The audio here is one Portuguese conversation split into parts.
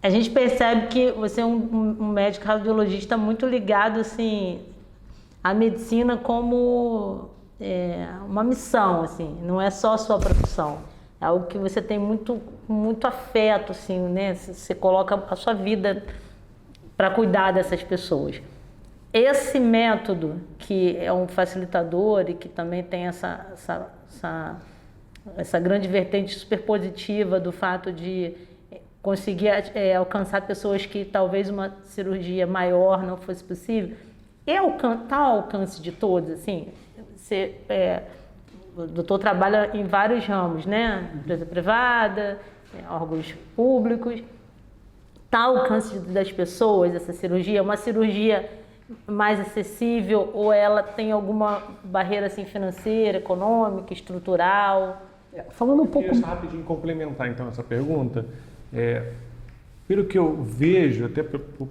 A gente percebe que você é um médico cardiologista muito ligado assim, à medicina como uma missão, assim, não é só a sua profissão. É algo que você tem muito afeto, assim, né? Você coloca a sua vida para cuidar dessas pessoas. Esse método, que é um facilitador e que também tem essa grande vertente super positiva do fato de conseguir alcançar pessoas que talvez uma cirurgia maior não fosse possível, está ao alcance de todos, assim. O doutor trabalha em vários ramos, né? Empresa privada, órgãos públicos. Está ao alcance das pessoas essa cirurgia? É uma cirurgia mais acessível ou ela tem alguma barreira assim, financeira, econômica, estrutural? Falando um pouco... Eu queria rapidinho complementar então essa pergunta. Pelo que eu vejo, até porque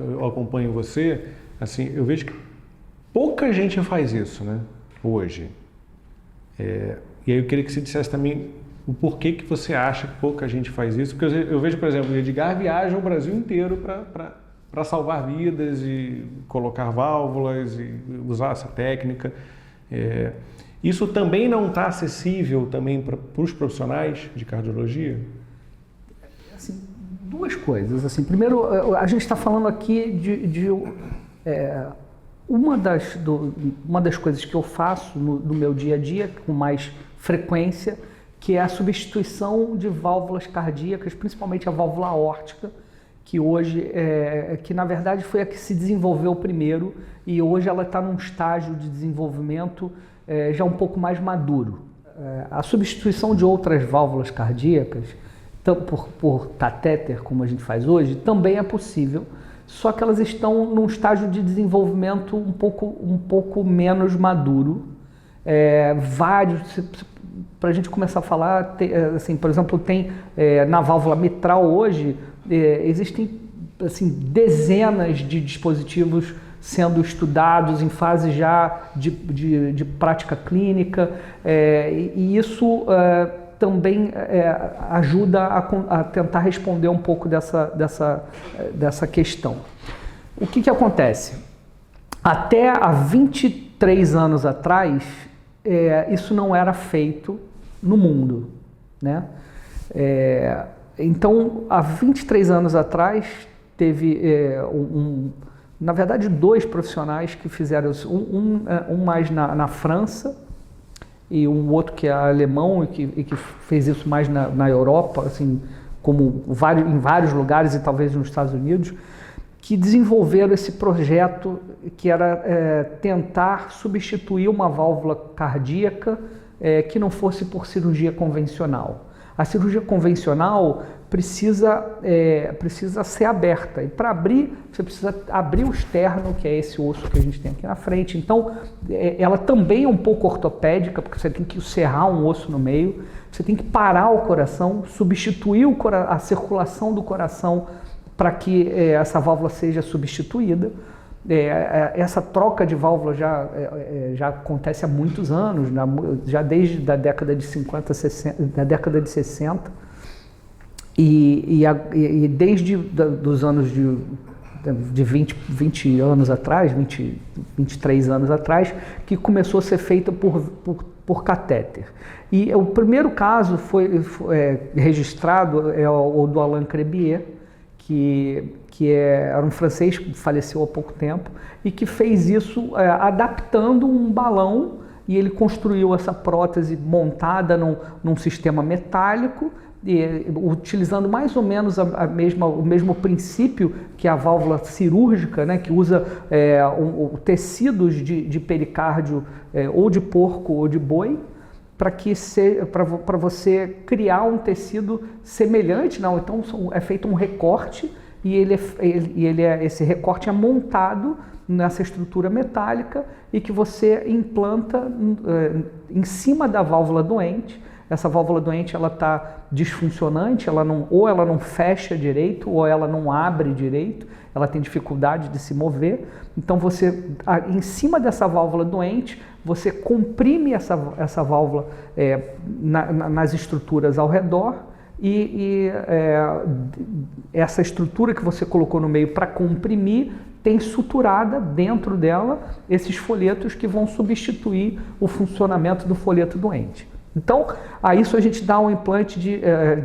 eu acompanho você, assim, eu vejo que pouca gente faz isso, né, hoje. E aí eu queria que você dissesse também o porquê que você acha que pouca gente faz isso, porque eu vejo, por exemplo, o Edgar viaja o Brasil inteiro para salvar vidas e colocar válvulas e usar essa técnica. Isso também não está acessível também para os profissionais de cardiologia? Assim, duas coisas. Assim, primeiro, a gente está falando aqui de uma das coisas que eu faço no meu dia a dia com mais frequência, que é a substituição de válvulas cardíacas, principalmente a válvula aórtica, que hoje, que na verdade foi a que se desenvolveu primeiro e hoje ela está num estágio de desenvolvimento já um pouco mais maduro. A substituição de outras válvulas cardíacas, por catéter, como a gente faz hoje, também é possível, só que elas estão num estágio de desenvolvimento um pouco menos maduro. Para a gente começar a falar, assim, por exemplo, tem na válvula mitral hoje, existem assim, dezenas de dispositivos sendo estudados em fase já de prática clínica, e isso também ajuda a tentar responder um pouco dessa questão. O que acontece? Até há 23 anos atrás, isso não era feito no mundo, né? Então, há 23 anos atrás, teve na verdade, dois profissionais que fizeram isso, um mais na França, e um outro que é alemão e que fez isso mais na Europa, assim, como em vários lugares e talvez nos Estados Unidos, que desenvolveram esse projeto que era tentar substituir uma válvula cardíaca que não fosse por cirurgia convencional. A cirurgia convencional precisa ser aberta, e para abrir, você precisa abrir o externo, que é esse osso que a gente tem aqui na frente. Então, ela também é um pouco ortopédica, porque você tem que serrar um osso no meio, você tem que parar o coração, substituir a circulação do coração para que essa válvula seja substituída. Essa troca de válvula já acontece há muitos anos, já desde a década de 50, 60, da década de 60, e desde dos anos de 20 anos atrás, 23 anos atrás, que começou a ser feita por catéter. E o primeiro caso foi registrado é o do Alain Crebier, que era um francês que faleceu há pouco tempo e que fez isso adaptando um balão, e ele construiu essa prótese montada num sistema metálico, utilizando mais ou menos o mesmo princípio que a válvula cirúrgica, né, que usa tecidos de pericárdio ou de porco ou de boi, para você criar um tecido semelhante. Não, então é feito um recorte e esse recorte é montado nessa estrutura metálica e que você implanta em cima da válvula doente, essa válvula doente ela está disfuncionante, ou ela não fecha direito, ou ela não abre direito, ela tem dificuldade de se mover. Então você, em cima dessa válvula doente, você comprime essa válvula nas estruturas ao redor, essa estrutura que você colocou no meio para comprimir tem suturada dentro dela esses folhetos que vão substituir o funcionamento do folheto doente. Então, a isso a gente dá um implante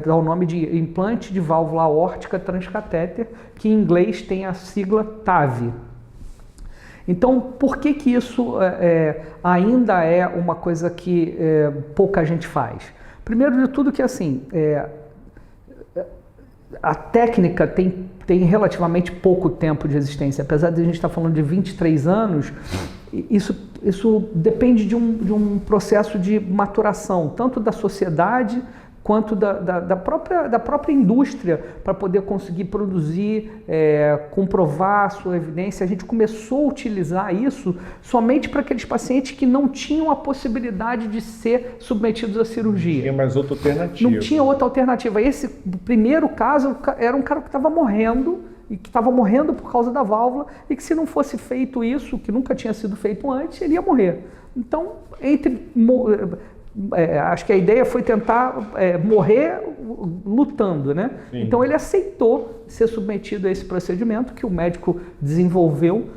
dá o nome de implante de válvula aórtica transcatéter, que em inglês tem a sigla TAV. Então, por que isso ainda é uma coisa que pouca gente faz? Primeiro de tudo que assim, a técnica tem relativamente pouco tempo de existência. Apesar de a gente estar falando de 23 anos, isso depende de um processo de maturação, tanto da sociedade quanto da própria indústria, para poder conseguir produzir, comprovar a sua evidência. A gente começou a utilizar isso somente para aqueles pacientes que não tinham a possibilidade de ser submetidos à cirurgia. Não tinha mais outra alternativa. Não tinha outra alternativa. Esse primeiro caso era um cara que estava morrendo, e que estava morrendo por causa da válvula, e que se não fosse feito isso, que nunca tinha sido feito antes, ele ia morrer. Então, acho que a ideia foi tentar morrer lutando, né? Sim. Então ele aceitou ser submetido a esse procedimento que o médico desenvolveu,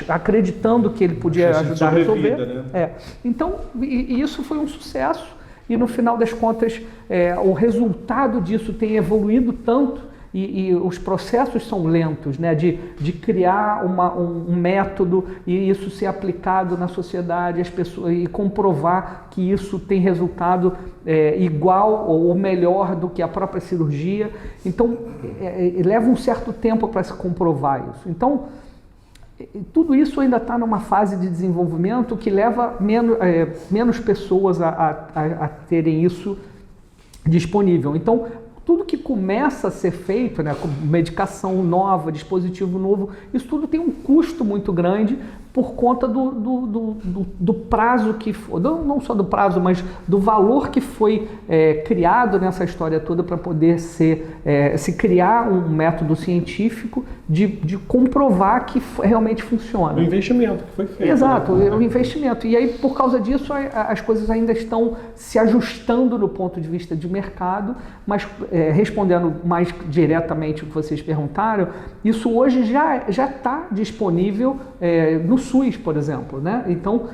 acreditando que ele podia ajudar a resolver. Né? Então, e isso foi um sucesso, e no final das contas, o resultado disso tem evoluído tanto. E os processos são lentos, né? de criar um método e isso ser aplicado na sociedade, as pessoas, e comprovar que isso tem resultado igual ou melhor do que a própria cirurgia. Então, leva um certo tempo para se comprovar isso. Então, tudo isso ainda está numa fase de desenvolvimento que leva menos pessoas a terem isso disponível. Então, tudo que começa a ser feito, né, com medicação nova, dispositivo novo, isso tudo tem um custo muito grande por conta do prazo que foi, não só do prazo, mas do valor que foi criado nessa história toda para poder se criar um método científico de comprovar que realmente funciona. O investimento que foi feito. Exato, o investimento. E aí, por causa disso, as coisas ainda estão se ajustando do ponto de vista de mercado, mas respondendo mais diretamente o que vocês perguntaram, isso hoje já está disponível no SUS, por exemplo, né? Então,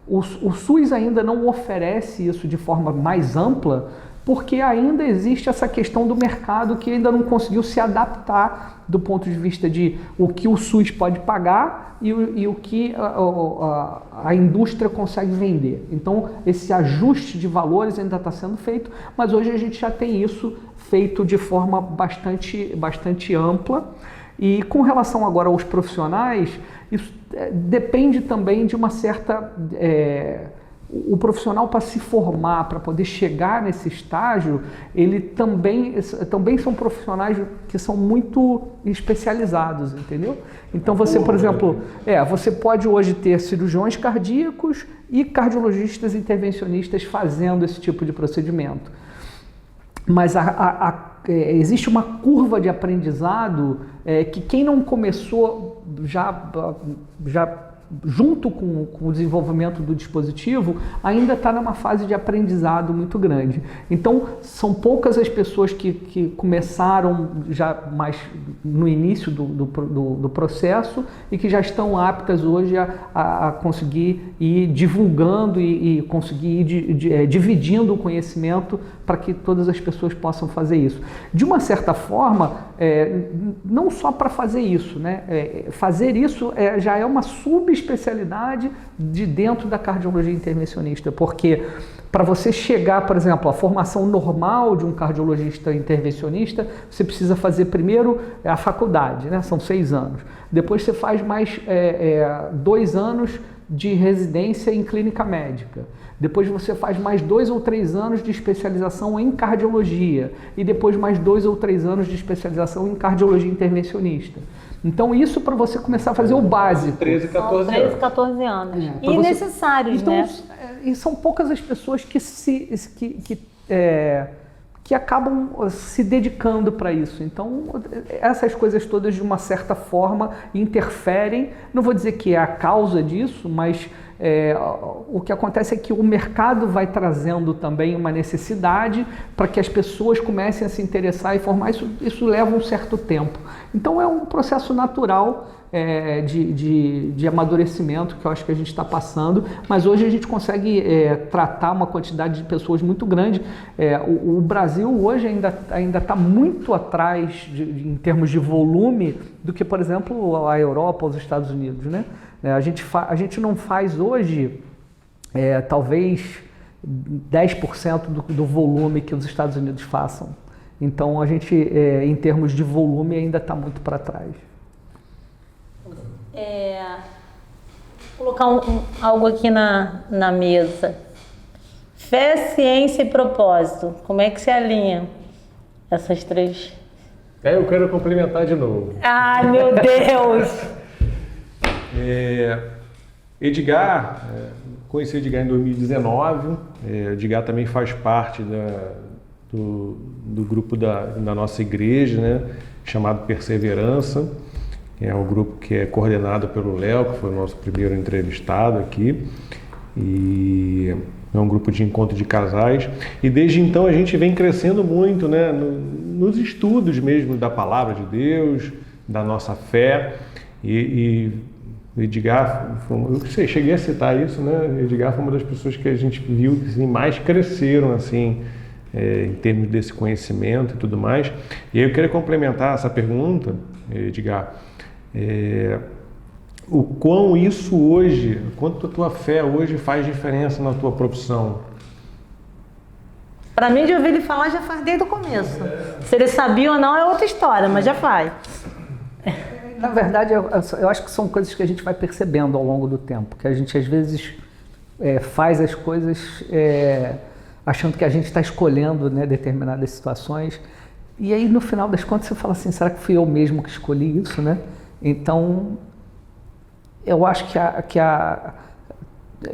o SUS ainda não oferece isso de forma mais ampla, porque ainda existe essa questão do mercado que ainda não conseguiu se adaptar do ponto de vista de o que o SUS pode pagar e o que a indústria consegue vender. Então, esse ajuste de valores ainda está sendo feito, mas hoje a gente já tem isso feito de forma bastante ampla. E com relação agora aos profissionais, isso depende também de uma certa... o profissional, para se formar, para poder chegar nesse estágio, ele também são profissionais que são muito especializados, entendeu? Então você, por exemplo, você pode hoje ter cirurgiões cardíacos e cardiologistas intervencionistas fazendo esse tipo de procedimento. Mas existe uma curva de aprendizado que quem não começou já junto com o desenvolvimento do dispositivo, ainda está numa fase de aprendizado muito grande. Então, são poucas as pessoas que começaram já mais no início do processo e que já estão aptas hoje a conseguir ir divulgando e conseguir ir dividindo o conhecimento para que todas as pessoas possam fazer isso. De uma certa forma, não só para fazer isso, né? Fazer isso já é uma subespecialidade de dentro da cardiologia intervencionista, porque para você chegar, por exemplo, à formação normal de um cardiologista intervencionista, você precisa fazer primeiro a faculdade, né? São 6 anos. Depois você faz mais 2 anos de residência em clínica médica. Depois você faz mais 2 ou 3 anos de especialização em cardiologia e depois mais 2 ou 3 anos de especialização em cardiologia intervencionista. Então isso para você começar a fazer o básico. 13, 14 anos. 13, 14 anos. E necessários, então, né? e são poucas as pessoas que acabam se dedicando para isso. Então, essas coisas todas, de uma certa forma, interferem. Não vou dizer que é a causa disso, mas o que acontece é que o mercado vai trazendo também uma necessidade para que as pessoas comecem a se interessar e formar. Isso leva um certo tempo. Então, é um processo natural de amadurecimento que eu acho que a gente está passando, mas hoje a gente consegue tratar uma quantidade de pessoas muito grande. O Brasil hoje ainda está muito atrás em termos de volume do que, por exemplo, a Europa ou os Estados Unidos, né? A gente não faz hoje talvez 10% do volume que os Estados Unidos façam. Então a gente, em termos de volume, ainda está muito para trás. Vou colocar algo aqui na mesa. Fé, ciência e propósito. Como é que se alinha essas três? Eu quero complementar de novo. Ai, meu Deus! Edgar, conheci Edgar em 2019. Edgar também faz parte do grupo da nossa igreja, né, chamado Perseverança. É um grupo que é coordenado pelo Léo, que foi o nosso primeiro entrevistado aqui. E é um grupo de encontro de casais. E desde então a gente vem crescendo muito, né, nos estudos mesmo da palavra de Deus, da nossa fé. E Edgar, eu cheguei a citar isso, né? Edgar foi uma das pessoas que a gente viu que assim, mais cresceram assim, em termos desse conhecimento e tudo mais. E aí eu queria complementar essa pergunta, Edgar. O quão isso hoje, quanto a tua fé hoje faz diferença na tua profissão? Para mim, de ouvir ele falar, já faz desde o começo. Se ele sabia ou não é outra história, mas já faz. Na verdade, eu acho que são coisas que a gente vai percebendo ao longo do tempo, que a gente às vezes faz as coisas achando que a gente está escolhendo, né, determinadas situações, e aí no final das contas você fala assim, será que fui eu mesmo que escolhi isso, né? Então, eu acho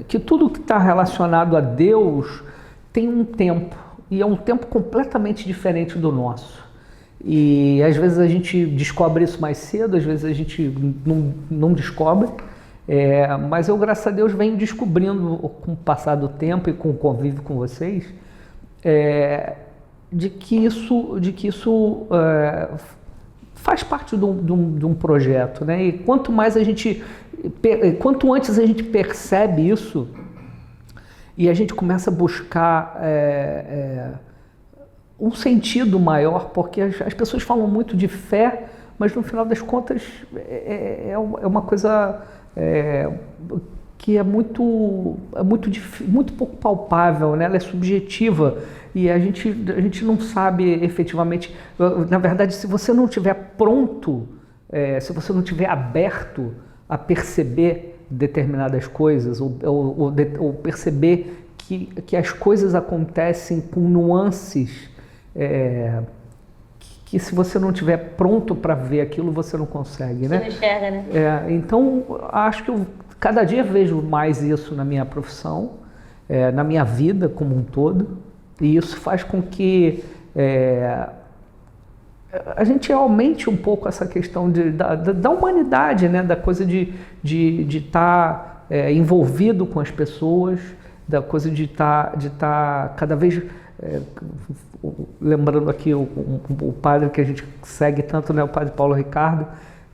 que tudo que está relacionado a Deus tem um tempo, e é um tempo completamente diferente do nosso. E às vezes a gente descobre isso mais cedo, às vezes a gente não descobre, mas eu, graças a Deus, venho descobrindo com o passar do tempo e com o convívio com vocês, de que isso faz parte de um projeto, né? E quanto antes a gente percebe isso e a gente começa a buscar um sentido maior, porque as pessoas falam muito de fé, mas no final das contas é uma coisa que é muito pouco palpável, né? Ela é subjetiva e a gente não sabe efetivamente. Na verdade, se você não estiver pronto, se você não estiver aberto a perceber determinadas coisas ou perceber que as coisas acontecem com nuances que se você não estiver pronto para ver aquilo, você não consegue, né? Você não enxerga, né? Então, acho que eu cada dia vejo mais isso na minha profissão, na minha vida como um todo, e isso faz com que a gente aumente um pouco essa questão da humanidade, né? Da coisa de estar envolvido com as pessoas, da coisa de estar cada vez... lembrando aqui o padre que a gente segue tanto, né, o padre Paulo Ricardo,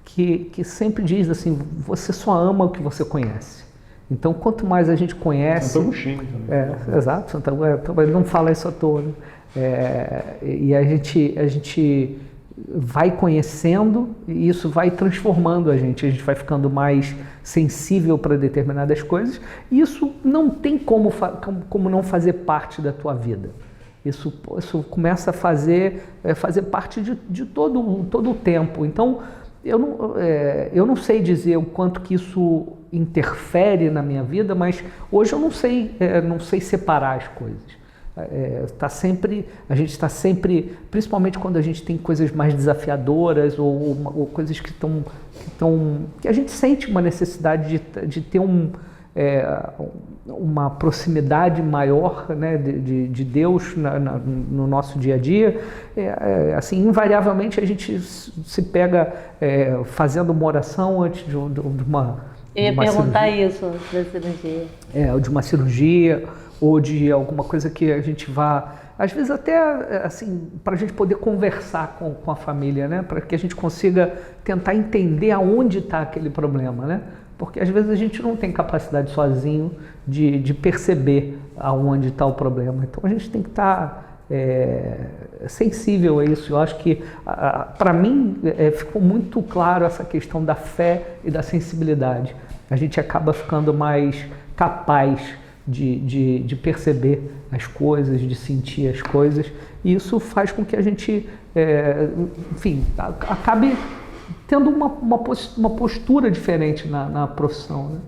que sempre diz assim, você só ama o que você conhece. Então, quanto mais a gente conhece... Santo Agostinho também. Exato, ele não fala isso à toa. Né? E a gente vai conhecendo e isso vai transformando a gente vai ficando mais sensível para determinadas coisas, e isso não tem como não fazer parte da tua vida. Isso começa a fazer parte de todo o tempo. Então, eu não sei dizer o quanto que isso interfere na minha vida, mas hoje eu não sei separar as coisas. A gente está sempre, principalmente quando a gente tem coisas mais desafiadoras ou coisas que a gente sente uma necessidade de ter uma proximidade maior, né, de Deus no nosso dia a dia, assim, invariavelmente a gente se pega fazendo uma oração antes de uma Eu ia perguntar isso da cirurgia. Ou de uma cirurgia, ou de alguma coisa que a gente vá, às vezes até assim, para a gente poder conversar com a família, né? Para que a gente consiga tentar entender aonde está aquele problema, né? Porque às vezes a gente não tem capacidade sozinho de perceber aonde está o problema. Então a gente tem que estar sensível a isso. Eu acho que, para mim, ficou muito claro essa questão da fé e da sensibilidade. A gente acaba ficando mais capaz de perceber as coisas, de sentir as coisas, e isso faz com que a gente, enfim, acabe tendo uma postura diferente na profissão, né?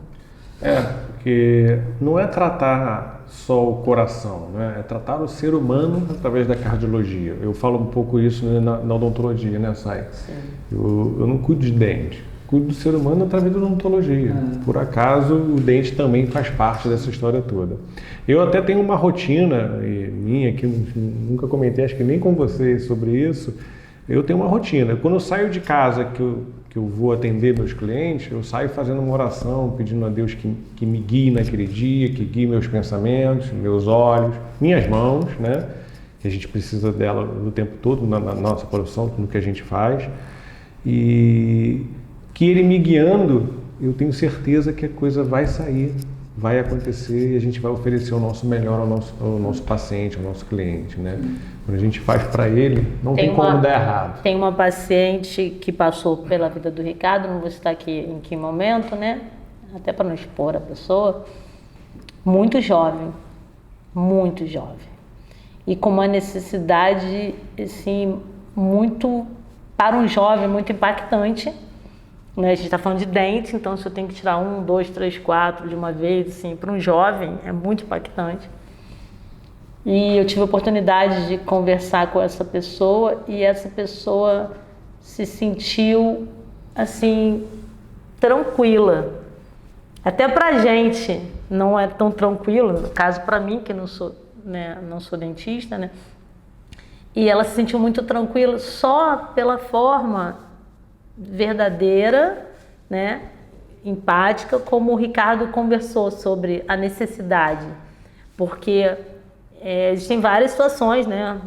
Porque não é tratar só o coração, né? É tratar o ser humano através da cardiologia. Eu falo um pouco isso na odontologia, né, Sai? Eu não cuido de dente, cuido do ser humano através da odontologia. Por acaso, o dente também faz parte dessa história toda. Eu até tenho uma rotina minha, que nunca comentei, acho que nem com vocês sobre isso. Eu tenho uma rotina. Quando eu saio de casa, que eu vou atender meus clientes, eu saio fazendo uma oração, pedindo a Deus que me guie naquele dia, que guie meus pensamentos, meus olhos, minhas mãos, né? Que a gente precisa dela o tempo todo na nossa profissão, tudo que a gente faz. E que Ele me guiando, eu tenho certeza que a coisa vai sair, vai acontecer, e a gente vai oferecer o nosso melhor ao nosso paciente, ao nosso cliente, né? Quando a gente faz para ele, não tem como dar errado. Tem uma paciente que passou pela vida do Ricardo, não vou citar aqui em que momento, né? Até para não expor a pessoa. Muito jovem. E com uma necessidade, assim, muito, para um jovem, muito impactante. Né? A gente está falando de dente, então se eu tenho que tirar 1, 2, 3, 4 de uma vez, assim, para um jovem é muito impactante. E eu tive a oportunidade de conversar com essa pessoa, e essa pessoa se sentiu, assim, tranquila. Até pra gente não é tão tranquilo, no caso para mim, que não sou dentista, né? E ela se sentiu muito tranquila só pela forma verdadeira, né, empática, como o Ricardo conversou sobre a necessidade, porque existem várias situações, né,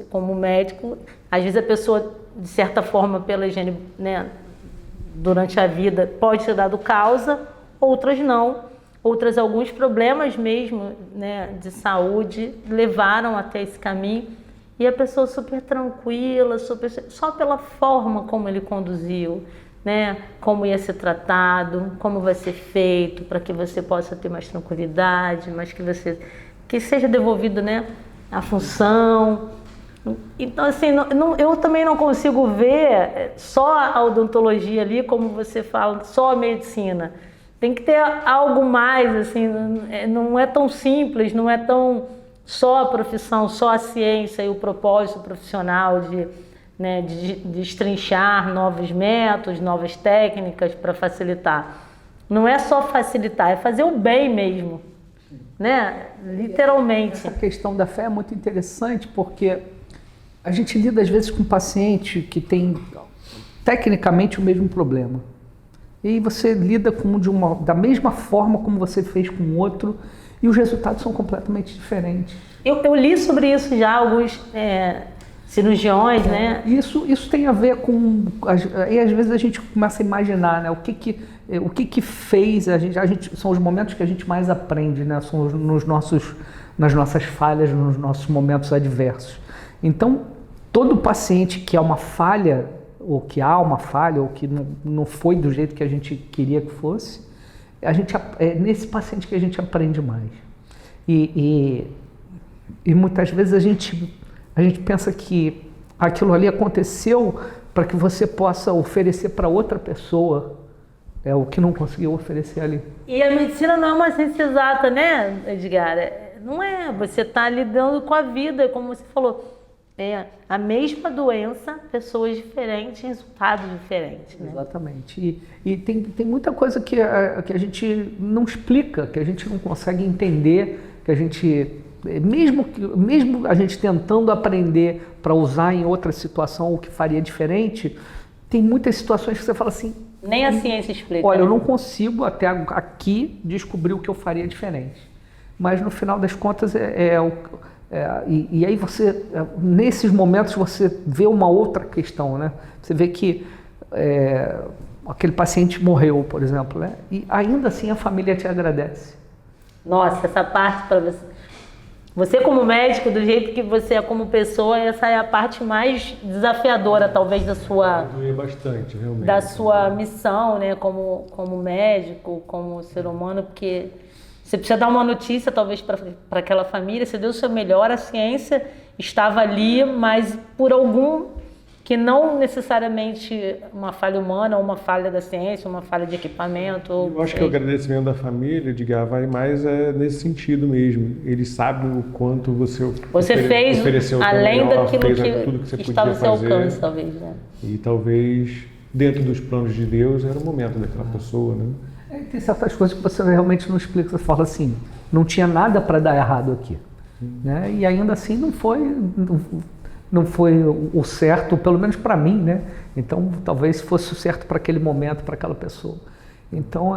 como médico, às vezes a pessoa, de certa forma, pela higiene, né, durante a vida, pode ter dado causa, outras não, outras alguns problemas mesmo, né, de saúde levaram até esse caminho. E a pessoa super tranquila, só pela forma como ele conduziu, né? Como ia ser tratado, como vai ser feito, para que você possa ter mais tranquilidade, mas que seja devolvido, né, a função. Então, assim, eu também não consigo ver só a odontologia ali, como você fala, só a medicina. Tem que ter algo mais, assim, não é tão simples, não é tão só a profissão, só a ciência e o propósito profissional de destrinchar novos métodos, novas técnicas para facilitar. Não é só facilitar, é fazer o bem mesmo, né? Literalmente. Essa questão da fé é muito interessante, porque a gente lida às vezes com um paciente que tem tecnicamente o mesmo problema. E você lida da mesma forma como você fez com o outro, e os resultados são completamente diferentes. Eu li sobre isso já, alguns cirurgiões, né? Isso tem a ver com... E às vezes a gente começa a imaginar, né? O que fez... São os momentos que a gente mais aprende, né? São nas nossas falhas, nos nossos momentos adversos. Então, todo paciente que é uma falha, ou que há uma falha, ou que não foi do jeito que a gente queria que fosse, é nesse paciente que a gente aprende mais. E muitas vezes a gente pensa que aquilo ali aconteceu para que você possa oferecer para outra pessoa o que não conseguiu oferecer ali. E a medicina não é uma ciência exata, né, Edgar? Não é. Você está lidando com a vida, como você falou. a mesma doença, pessoas diferentes, resultados diferentes, né? Exatamente. E tem muita coisa que a gente não explica, que a gente não consegue entender, que a gente, mesmo a gente tentando aprender para usar em outra situação o que faria diferente, tem muitas situações que você fala assim... Nem a ciência explica. Olha, né? eu não consigo até aqui descobrir o que eu faria diferente. Mas no final das contas e aí você, nesses momentos você vê uma outra questão, né? Você vê que aquele paciente morreu, por exemplo, né? E ainda assim a família te agradece. Nossa, essa parte para você. Você como médico, do jeito que você é como pessoa, essa é a parte mais desafiadora, talvez, Doía bastante, realmente. da sua missão, né? Como médico, como ser humano, porque você precisa dar uma notícia, talvez, para aquela família. Você deu o seu melhor, a ciência estava ali, mas por algum que não necessariamente uma falha humana, ou uma falha da ciência, uma falha de equipamento. Eu acho que o agradecimento da família, Edgar, vai mais nesse sentido mesmo. Eles sabem o quanto você fez ofereceu além melhor, daquilo fez tudo que você podia estava ao seu fazer. alcance, talvez, né? E talvez, dentro dos planos de Deus, era o momento daquela pessoa, né? Tem certas coisas que você realmente não explica. Você fala assim, não tinha nada para dar errado aqui. Né? E ainda assim não foi o certo, pelo menos para mim, né? Então talvez fosse o certo para aquele momento, para aquela pessoa. Então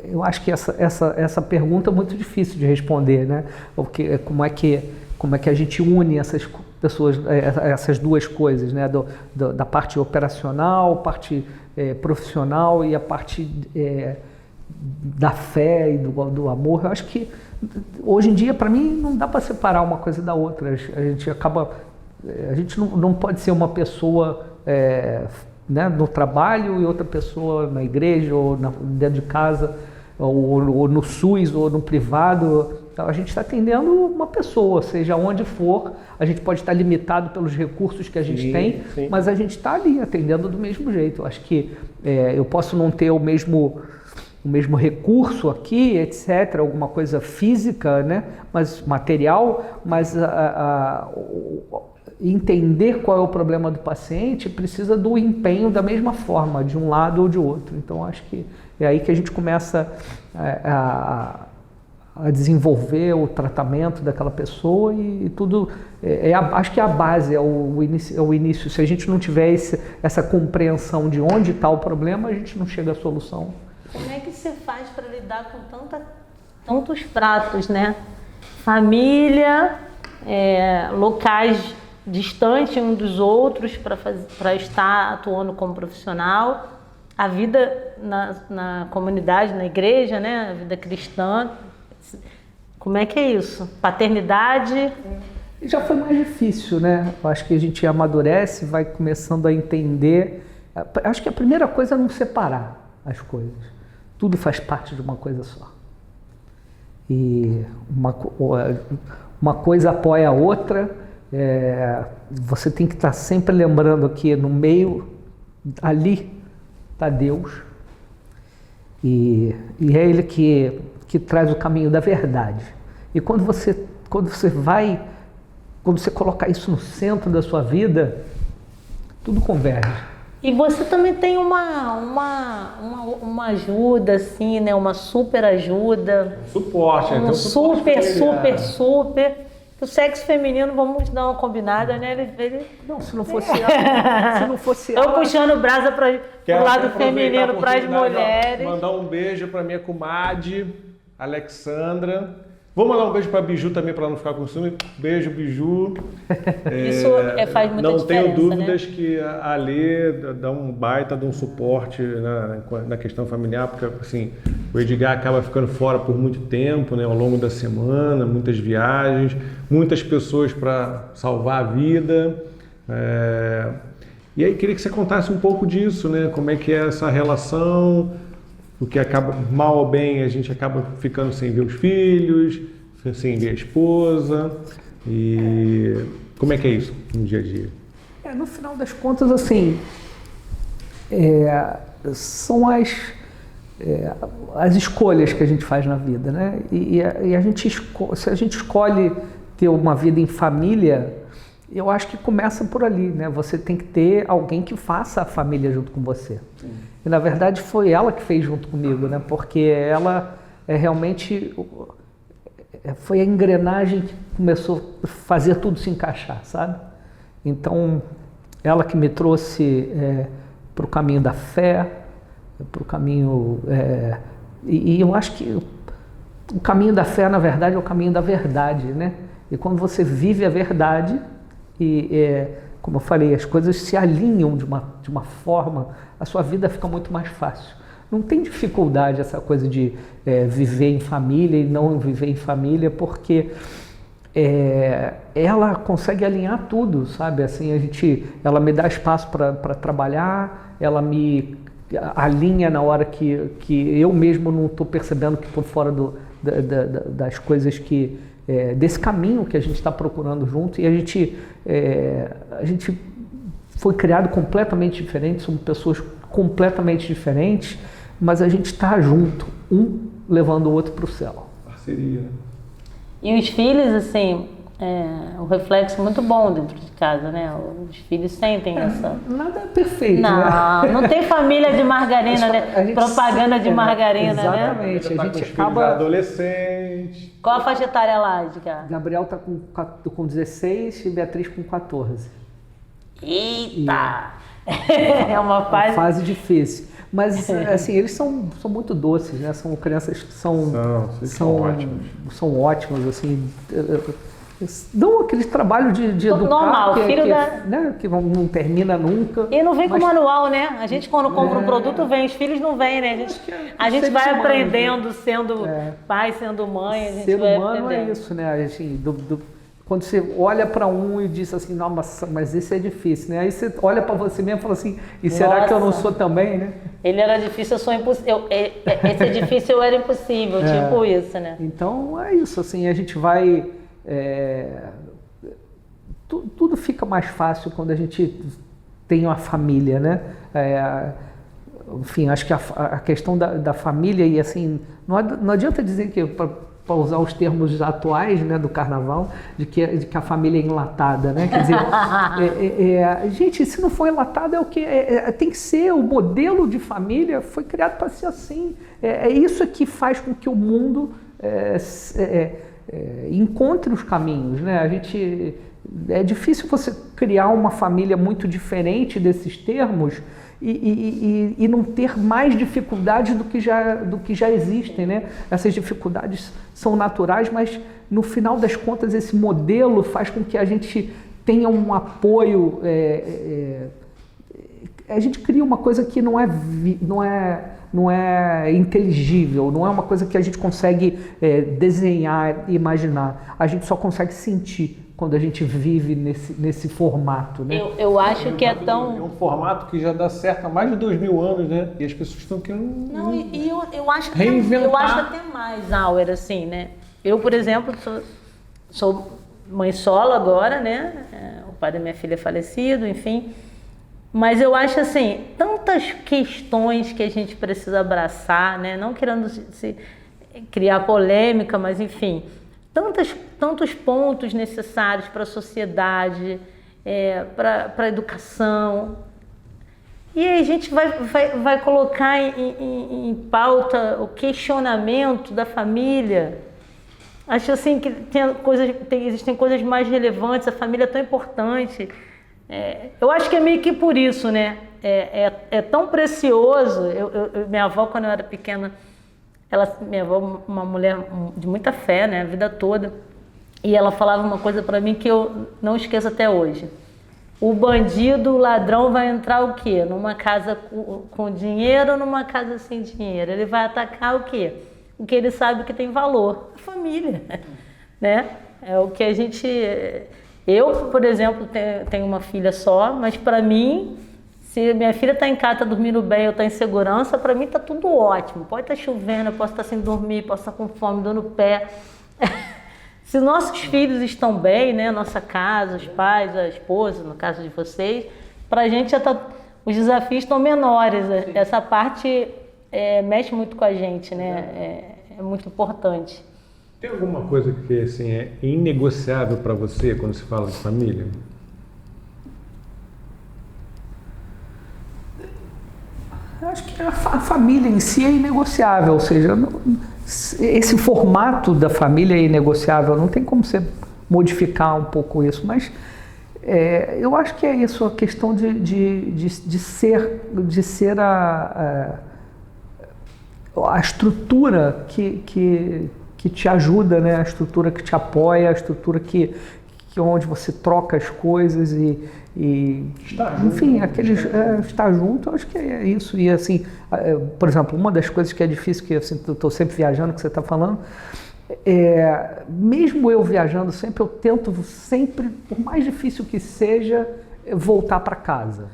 eu acho que essa pergunta é muito difícil de responder, né? Porque como é que a gente une essas pessoas, essas duas coisas, né? Da parte operacional, parte profissional e a parte da fé e do amor. Eu acho que hoje em dia, para mim, não dá para separar uma coisa da outra. A gente não pode ser uma pessoa né, no trabalho e outra pessoa na igreja ou dentro de casa ou no SUS ou no privado. Então, a gente está atendendo uma pessoa, seja onde for. A gente pode estar limitado pelos recursos que a gente tem, mas a gente está ali atendendo do mesmo jeito. Eu acho que eu posso não ter o mesmo recurso aqui, etc., alguma coisa física, né? Mas material, mas entender qual é o problema do paciente precisa do empenho da mesma forma, de um lado ou de outro. Então, acho que é aí que a gente começa a desenvolver o tratamento daquela pessoa e tudo. Acho que a base, é o início. Se a gente não tiver essa compreensão de onde está o problema, a gente não chega à solução. Como é que você faz para lidar com tantos pratos, né? Família, locais distantes uns dos outros para estar atuando como profissional, a vida na comunidade, na igreja, né? A vida cristã. Como é que é isso? Paternidade? Já foi mais difícil, né? Eu acho que a gente amadurece, vai começando a entender. Acho que a primeira coisa é não separar as coisas. Tudo faz parte de uma coisa só. E uma coisa apoia a outra. Você tem que estar sempre lembrando que no meio, ali, está Deus. E é Ele que traz o caminho da verdade. E quando você coloca isso no centro da sua vida, tudo converge. E você também tem uma ajuda, assim, né? Uma super ajuda. Suporte, um super. O sexo feminino, vamos dar uma combinada, né? Não, se não fosse ela. Se não fosse ela. Tô puxando brasa pro lado feminino, para as mulheres. Mandar um beijo para minha comadre, Alexandra. Vou mandar um beijo para a Biju também, para não ficar com ciúme. Beijo, Biju. Isso faz muita não diferença, tenho dúvidas, né? que a Alê dá um baita de um suporte na questão familiar, porque assim, o Edgar acaba ficando fora por muito tempo, né, ao longo da semana, muitas viagens, muitas pessoas para salvar a vida. E aí queria que você contasse um pouco disso, né? Como é que é essa relação, porque acaba, mal ou bem, a gente acaba ficando sem ver os filhos, sem ver a esposa. E como é que é isso no dia a dia? No final das contas, assim, são as escolhas que a gente faz na vida, né? Se a gente escolhe ter uma vida em família, eu acho que começa por ali, né? Você tem que ter alguém que faça a família junto com você. Sim. E na verdade foi ela que fez junto comigo, né? Porque ela realmente foi a engrenagem que começou a fazer tudo se encaixar, sabe? Então, ela que me trouxe para o caminho da fé, para o caminho... E eu acho que o caminho da fé, na verdade, é o caminho da verdade, né? E quando você vive a verdade, como eu falei, as coisas se alinham de uma forma, a sua vida fica muito mais fácil. Não tem dificuldade essa coisa de viver em família e não viver em família, porque ela consegue alinhar tudo, sabe? Assim, ela me dá espaço para trabalhar, ela me alinha na hora que eu mesmo não estou percebendo que estou fora das coisas desse caminho que a gente está procurando junto, e a gente foi criado completamente diferente, somos pessoas completamente diferentes, mas a gente está junto, um levando o outro para o céu. Parceria. E os filhos, assim, um reflexo muito bom dentro de casa, né? Os filhos sentem essa... Nada é perfeito, não, né? Não tem família de margarina, né? Propaganda de margarina, exatamente. né? A gente acaba... adolescente. Qual a faixa etária lá, Edgar? Gabriel está com 16 e Beatriz com 14. Eita! É uma fase difícil. Mas, assim, eles são muito doces, né? São crianças que são ótimos, assim... Dão aquele trabalho de educar, normal, né, que não termina nunca. E não vem com manual, né? A gente quando compra um produto vem, os filhos não vêm, né? A gente vai aprendendo, sendo pai, sendo mãe. A gente ser vai humano aprendendo. É isso, né? Assim, quando você olha para um e diz assim, não, mas esse é difícil, né? Aí você olha para você mesmo e fala assim, e será que eu não sou também, né? Ele era difícil, eu sou impossível. Esse é difícil, eu era impossível, tipo isso, né? Então é isso, assim, a gente vai... tudo fica mais fácil quando a gente tem uma família, né? Enfim, acho que a questão da família, e assim, não adianta dizer que, para usar os termos atuais, né, do carnaval, de que a família é enlatada, né? Quer dizer, gente, se não for enlatada, tem que ser, o modelo de família foi criado para ser assim. Isso que faz com que o mundo encontre os caminhos, né? É difícil você criar uma família muito diferente desses termos e não ter mais dificuldades do que já existem, né? Essas dificuldades são naturais, mas no final das contas esse modelo faz com que a gente tenha um apoio, a gente cria uma coisa que não é inteligível, não é uma coisa que a gente consegue desenhar e imaginar. A gente só consegue sentir quando a gente vive nesse formato, né? Eu acho que é tão... É um formato que já dá certo há mais de 2000 anos, né? E as pessoas estão querendo eu acho reinventar. Eu acho até mais, Auer, assim, né? Eu, por exemplo, sou mãe solo agora, né? O pai da minha filha é falecido, enfim... Mas eu acho assim, tantas questões que a gente precisa abraçar, né? Não querendo se criar polêmica, mas enfim, tantos pontos necessários para a sociedade, para a educação. E aí a gente vai colocar em pauta o questionamento da família. Acho assim que existem coisas mais relevantes, a família é tão importante. Eu acho que é meio que por isso, né? É tão precioso. Minha avó, quando eu era pequena, minha avó, uma mulher de muita fé, né? A vida toda. E ela falava uma coisa para mim que eu não esqueço até hoje. O bandido, o ladrão vai entrar o quê? Numa casa com dinheiro ou numa casa sem dinheiro? Ele vai atacar o quê? O que ele sabe que tem valor. A família, né? É o que a gente... Eu, por exemplo, tenho uma filha só, mas para mim, se minha filha está em casa, está dormindo bem, eu estou em segurança, para mim está tudo ótimo. Pode estar chovendo, eu posso estar sem dormir, posso estar com fome, dando pé. Se nossos filhos estão bem, né, nossa casa, os pais, a esposa, no caso de vocês, para a gente já os desafios estão menores. Essa parte mexe muito com a gente, né? É muito importante. Tem alguma coisa que assim, é inegociável para você quando se fala de família? Eu acho que a família em si é inegociável, ou seja, esse formato da família é inegociável, não tem como você modificar um pouco isso, mas eu acho que é isso, a questão de ser a estrutura que te ajuda, né? A estrutura que te apoia, a estrutura que onde você troca as coisas e enfim, estar junto, eu acho que é isso. E assim, por exemplo, uma das coisas que é difícil, que assim, eu estou sempre viajando, que você está falando, mesmo eu viajando sempre, eu tento sempre, por mais difícil que seja, voltar para casa.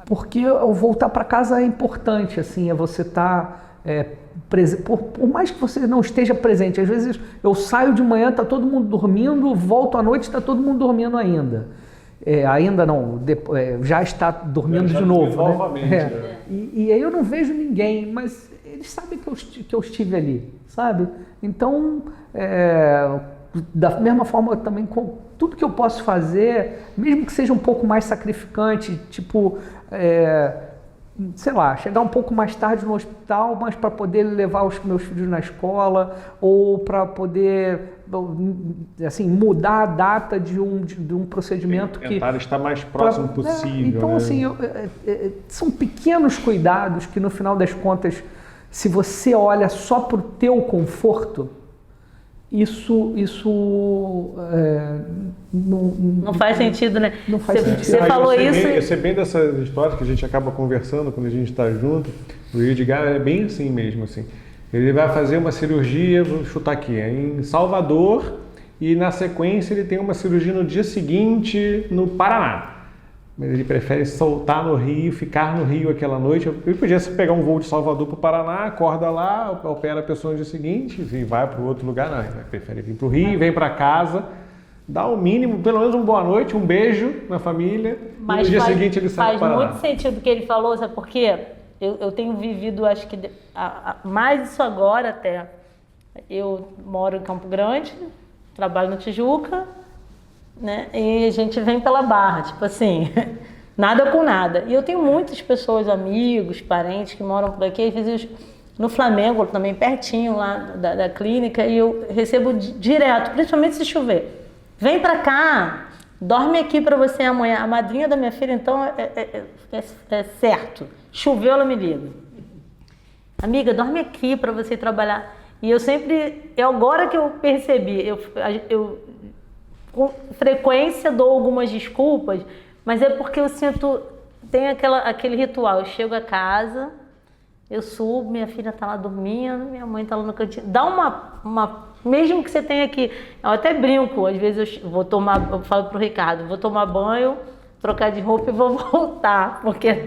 Porque o voltar para casa é importante, assim, é você estar... por mais que você não esteja presente, às vezes eu saio de manhã, está todo mundo dormindo, volto à noite, está todo mundo dormindo ainda. Ainda não, já está dormindo de novo. Novamente, né? E aí eu não vejo ninguém, mas eles sabem que eu estive ali, sabe? Então, da mesma forma também, com tudo que eu posso fazer, mesmo que seja um pouco mais sacrificante, tipo... sei lá, chegar um pouco mais tarde no hospital, mas para poder levar os meus filhos na escola, ou para poder, assim, mudar a data de um procedimento tentar estar mais próximo possível. Então, né? assim, são pequenos cuidados que, no final das contas, se você olha só para o teu conforto, isso não faz sentido, né? Não faz sentido. Você falou isso. Eu sei bem dessas histórias que a gente acaba conversando quando a gente está junto. O Edgar é bem assim mesmo, assim. Ele vai fazer uma cirurgia, vou chutar aqui, em Salvador, e na sequência ele tem uma cirurgia no dia seguinte no Paraná. Mas ele prefere soltar no Rio, ficar no Rio aquela noite. Ele podia pegar um voo de Salvador para o Paraná, acorda lá, opera a pessoa no dia seguinte e vai para o outro lugar. Não, ele prefere vir para o Rio, vem para casa, dá o mínimo, pelo menos um boa noite, um beijo na família. Mas e no dia seguinte ele sai para o Paraná. Faz muito sentido o que ele falou, sabe por quê? Eu tenho vivido, acho que mais isso agora até. Eu moro em Campo Grande, trabalho no Tijuca, né? E a gente vem pela Barra, tipo assim, nada com nada. E eu tenho muitas pessoas, amigos, parentes que moram por aqui, às vezes no Flamengo, também pertinho lá da clínica, e eu recebo direto, principalmente se chover. Vem pra cá, dorme aqui pra você amanhã. A madrinha da minha filha, então, é certo. Choveu, ela me liga. Amiga, dorme aqui pra você trabalhar. E eu sempre, agora que eu percebi, eu com frequência dou algumas desculpas, mas é porque eu sinto, tem aquele ritual, eu chego a casa, eu subo, minha filha tá lá dormindo, minha mãe tá lá no cantinho, dá mesmo que você tenha aqui, eu até brinco, às vezes eu falo pro Ricardo, vou tomar banho, trocar de roupa e vou voltar, porque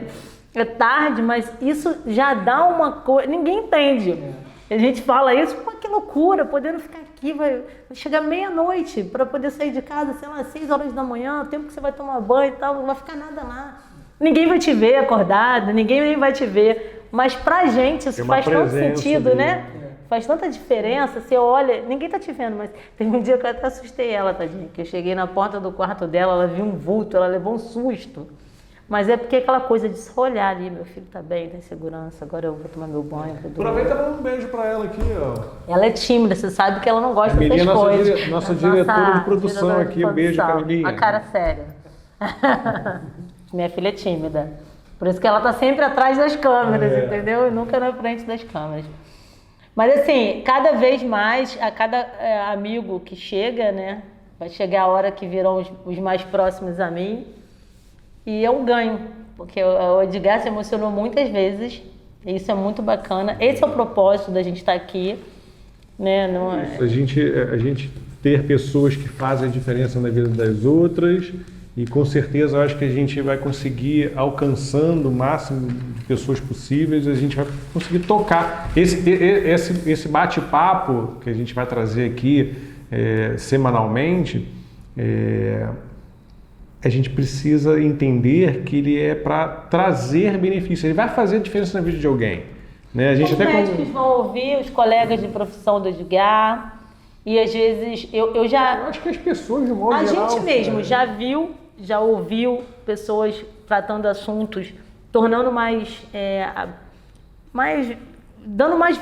é tarde, mas isso já dá uma coisa, ninguém entende. A gente fala isso, pô, que loucura, podendo ficar aqui, vai chegar meia-noite para poder sair de casa, sei lá, 6 horas da manhã, o tempo que você vai tomar banho e tal, não vai ficar nada lá. Ninguém vai te ver acordado, ninguém nem vai te ver, mas pra gente isso faz tanto sentido, né? Faz tanta diferença, você olha, ninguém tá te vendo, mas teve um dia que eu até assustei ela, tadinha, que eu cheguei na porta do quarto dela, ela viu um vulto, ela levou um susto. Mas é porque aquela coisa de só olhar ali, meu filho tá bem, tem segurança, agora eu vou tomar meu banho. Aproveita e dá um beijo pra ela aqui, ó. Ela é tímida, você sabe que ela não gosta dessas coisas. Nossa diretora de produção aqui, um beijo, Carolina. A cara séria. Minha filha é tímida. Por isso que ela tá sempre atrás das câmeras, entendeu? E nunca na frente das câmeras. Mas assim, cada vez mais, a cada amigo que chega, né? Vai chegar a hora que virão os mais próximos a mim. E é um ganho, porque o Edgar se emocionou muitas vezes, e isso é muito bacana. Esse é o propósito da gente estar aqui, né? A gente ter pessoas que fazem a diferença na vida das outras, e com certeza eu acho que a gente vai conseguir, alcançando o máximo de pessoas possíveis, a gente vai conseguir tocar. Esse bate-papo que a gente vai trazer aqui semanalmente, a gente precisa entender que ele é para trazer benefícios, ele vai fazer diferença na vida de alguém. Né? A gente os médicos vão ouvir os colegas de profissão do Edgar, e às vezes eu acho que as pessoas de modo geral... A gente mesmo já ouviu pessoas tratando assuntos, tornando mais dando mais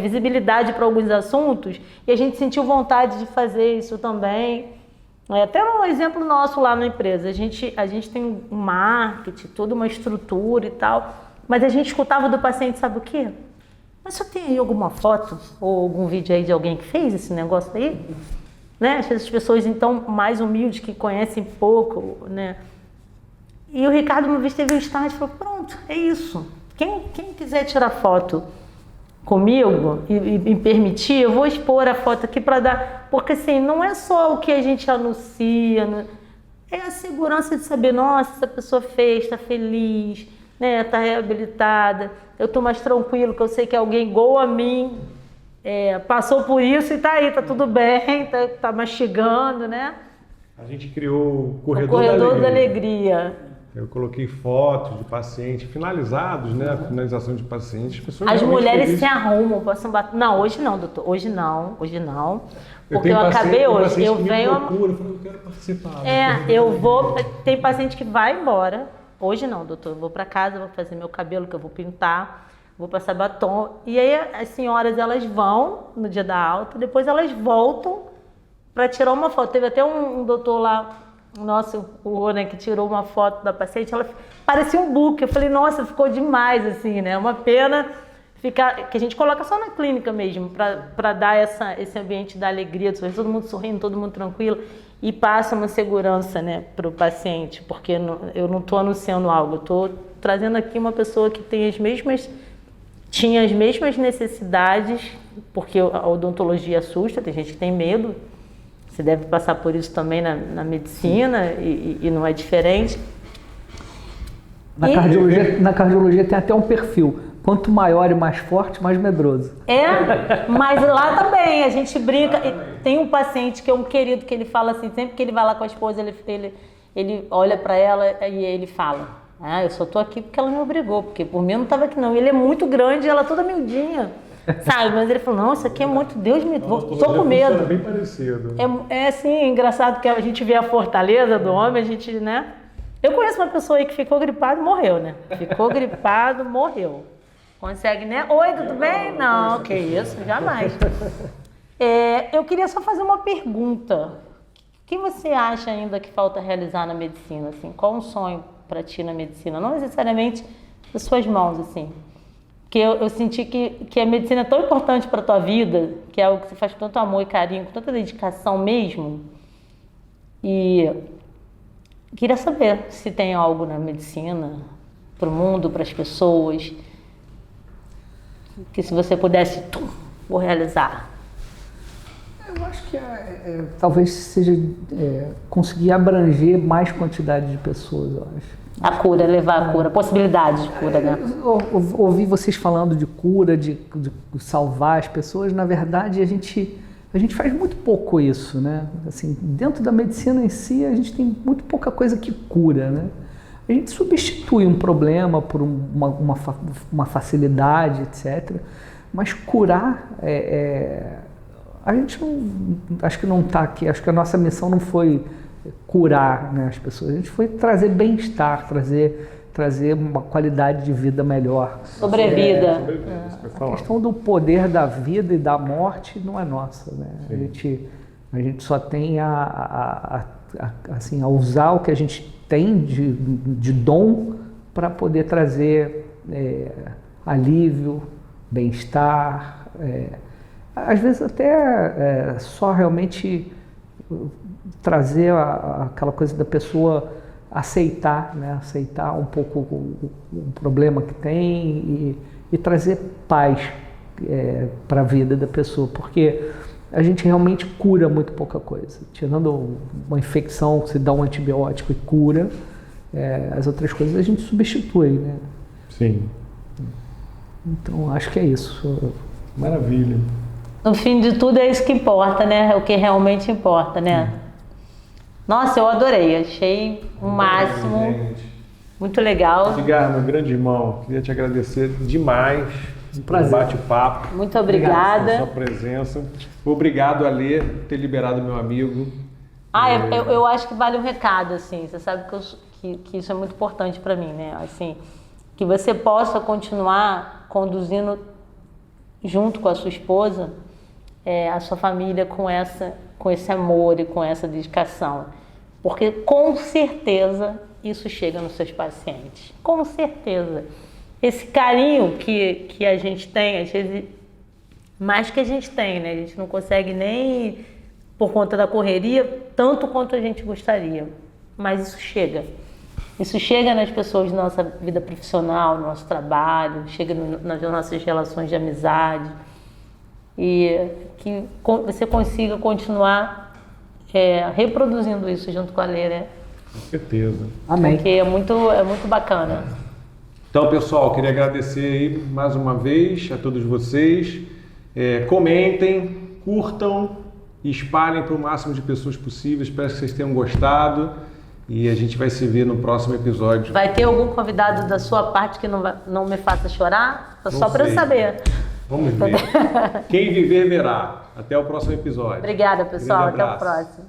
visibilidade para alguns assuntos, e a gente sentiu vontade de fazer isso também. Até um exemplo nosso lá na empresa, a gente tem um marketing, toda uma estrutura e tal, mas a gente escutava do paciente, sabe o quê? Mas só tem aí alguma foto ou algum vídeo aí de alguém que fez esse negócio aí? Né? As pessoas, então, mais humildes, que conhecem pouco, né? E o Ricardo uma vez teve um start e falou, pronto, é isso. Quem quiser tirar foto comigo e me permitir, eu vou expor a foto aqui para dar... Porque, assim, não é só o que a gente anuncia, é a segurança de saber, nossa, essa pessoa fez, está feliz, né? Está reabilitada, eu estou mais tranquilo, que eu sei que alguém igual a mim passou por isso e está aí, está tudo bem, está mastigando, né? A gente criou o Corredor da Alegria. Eu coloquei fotos de pacientes finalizados, né? A finalização de pacientes. As mulheres se arrumam, passam batom. Não, hoje não, doutor. Hoje não. Porque eu acabei hoje. Eu venho. Eu falo, eu quero participar. Eu vou. Tem paciente que vai embora. Hoje não, doutor. Eu vou para casa, vou fazer meu cabelo, que eu vou pintar, vou passar batom. E aí as senhoras, elas vão no dia da alta, depois elas voltam para tirar uma foto. Teve até um doutor lá. Nossa, o Rony, que tirou uma foto da paciente, ela parecia um book. Eu falei, nossa, ficou demais, assim, né? Uma pena ficar, que a gente coloca só na clínica mesmo, para dar esse ambiente da alegria, todo mundo sorrindo, todo mundo tranquilo, e passa uma segurança, né, para o paciente, porque eu não estou anunciando algo, eu estou trazendo aqui uma pessoa que tinha as mesmas necessidades, porque a odontologia assusta, tem gente que tem medo. Você deve passar por isso também na medicina e não é diferente. Na cardiologia tem até um perfil. Quanto maior e mais forte, mais medroso. Mas lá também a gente brinca. Tem um paciente que é um querido que ele fala assim, sempre que ele vai lá com a esposa, ele olha para ela e ele fala, eu só tô aqui porque ela me obrigou, porque por mim eu não estava aqui não. Ele é muito grande e ela toda miudinha. Sabe, mas ele falou, não, isso aqui é muito, Deus me... Tô com medo. É bem parecido. É assim, engraçado que a gente vê a fortaleza do homem, a gente, né? Eu conheço uma pessoa aí que ficou gripado e morreu, né? Ficou gripado, morreu. Consegue, né? Oi, tudo bem? Não, que isso, jamais. Eu queria só fazer uma pergunta. O que você acha ainda que falta realizar na medicina? Assim? Qual um sonho para ti na medicina? Não necessariamente das suas mãos, assim. Porque eu senti que a medicina é tão importante para a tua vida, que é algo que você faz com tanto amor e carinho, com tanta dedicação mesmo. E queria saber se tem algo na medicina, para o mundo, para as pessoas, que se você pudesse, vou realizar. Eu acho que talvez seja conseguir abranger mais quantidade de pessoas, eu acho. A cura, levar a cura, possibilidade de cura, né? Ouvi vocês falando de cura, de salvar as pessoas. Na verdade, a gente faz muito pouco isso, né? Assim, dentro da medicina em si, a gente tem muito pouca coisa que cura, né? A gente substitui um problema por uma facilidade, etc. Mas curar, a gente não... Acho que não está aqui, acho que a nossa missão não foi curar, né, as pessoas. A gente foi trazer bem-estar, trazer uma qualidade de vida melhor. Sobrevida. A questão do poder da vida e da morte não é nossa, né? A gente só tem assim, a usar o que a gente tem de dom para poder trazer alívio, bem-estar, às vezes até só realmente trazer aquela coisa da pessoa aceitar, né? Aceitar um pouco o problema que tem e trazer paz para a vida da pessoa, porque a gente realmente cura muito pouca coisa. Tirando uma infecção, você dá um antibiótico e cura, as outras coisas a gente substitui, né? Sim. Então, acho que é isso. Maravilha. No fim de tudo é isso que importa, né? É o que realmente importa, né? Nossa, eu adorei, achei o máximo, muito legal. Edgar, meu grande irmão, queria te agradecer demais pelo bate-papo. Muito obrigada. Pela sua presença. Obrigado, Alê, por ter liberado meu amigo. Eu acho que vale um recado, assim, você sabe que isso é muito importante para mim, né? Assim, que você possa continuar conduzindo junto com a sua esposa a sua família com esse amor e com essa dedicação. Porque com certeza isso chega nos seus pacientes. Com certeza. Esse carinho que a gente tem, às vezes, mais que a gente tem, né? A gente não consegue nem, por conta da correria, tanto quanto a gente gostaria. Mas isso chega. Isso chega nas pessoas da nossa vida profissional, no nosso trabalho, chega nas nossas relações de amizade. E que você consiga continuar reproduzindo isso junto com a Lê, né? Com certeza. Amém. Porque é muito bacana. Então, pessoal, queria agradecer aí mais uma vez a todos vocês. Comentem, curtam e espalhem para o máximo de pessoas possível. Espero que vocês tenham gostado e a gente vai se ver no próximo episódio. Vai ter algum convidado da sua parte que não me faça chorar? Só para eu saber. Vamos ver. Quem viver, verá. Até o próximo episódio. Obrigada, pessoal. Até o próximo.